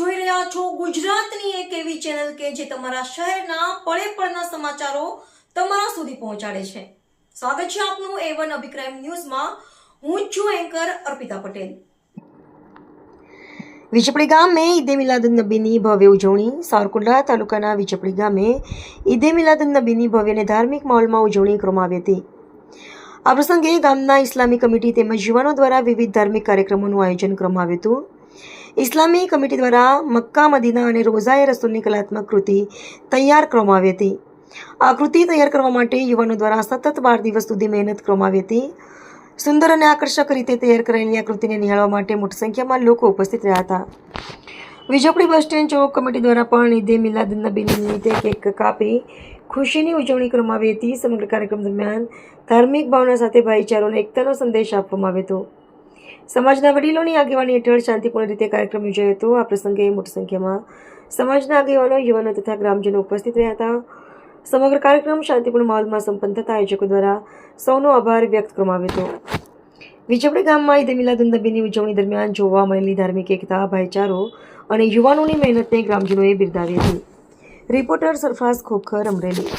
જોઈ રહ્યા છો ગુજરાતની એક એવી ચેનલ કે જે તમારા શહેરના પળે પળના સમાચારો તમારા સુધી પહોંચાડે છે। સ્વાગત છે આપનું A1 અભિક્રાઇમ ન્યૂઝમાં। હું છું એન્કર અર્પિતા પટેલ। વિજપડી ગામે ઈદે મિલાદુન્નબીની ભવ્ય ઉજવણી। સાવરકુંડલા તાલુકાના વિજપડી ગામે ઈદે મિલાદુન્નબીની ભવ્ય અને ધાર્મિક માહોલમાં ઉજવણી કરવામાં આવી હતી। આ પ્રસંગે ગામના ઇસ્લામી કમિટી તેમજ યુવાનો દ્વારા વિવિધ ધાર્મિક કાર્યક્રમોનું આયોજન કરવામાં આવ્યું હતું। ઇસ્લામી કમિટી દ્વારા મક્કા મદીના અને રોઝાએ રસૂલની કલાત્મક કૃતિ તૈયાર કરવામાં આવી હતી। આ કૃતિ તૈયાર કરવા માટે યુવાનો દ્વારા સતત 12 દિવસ સુધી મહેનત કરવામાં આવી હતી। સુંદર અને આકર્ષક રીતે તૈયાર કરાયેલી આ કૃતિને નિહાળવા માટે મોટી સંખ્યામાં લોકો ઉપસ્થિત રહ્યા હતા। વિજપડી બસ સ્ટેન્ડ ચોક કમિટી દ્વારા પણ ઈદે મિલાદુન્નબી નિમિત્તે કેક કાપી ખુશીની ઉજવણી કરવામાં આવી હતી। સમગ્ર કાર્યક્રમ દરમિયાન ધાર્મિક ભાવના સાથે ભાઈચારો અને એકતાનો સંદેશ આપવામાં આવ્યો હતો। સમાજના વડીલોની આગેવાની હેઠળ શાંતિપૂર્ણ રીતે કાર્યક્રમ યોજાયો હતો। આ પ્રસંગે મોટી સંખ્યામાં સમાજના આગેવાનો, યુવાનો તથા ગ્રામજનો ઉપસ્થિત રહ્યા હતા। સમગ્ર કાર્યક્રમ શાંતિપૂર્ણ માહોલમાં સંપન્ન થતા આયોજકો દ્વારા સૌનો આભાર વ્યક્ત કરવામાં આવ્યો હતો। વિજપડી ગામમાં ઈદે મિલાદુન્નબીની ઉજવણી દરમિયાન જોવા મળેલી ધાર્મિક એકતા, ભાઈચારો અને યુવાનોની મહેનતને ગ્રામજનોએ બિરદાવી હતી। રિપોર્ટર સરફરાઝ ખોખર, અમરેલી।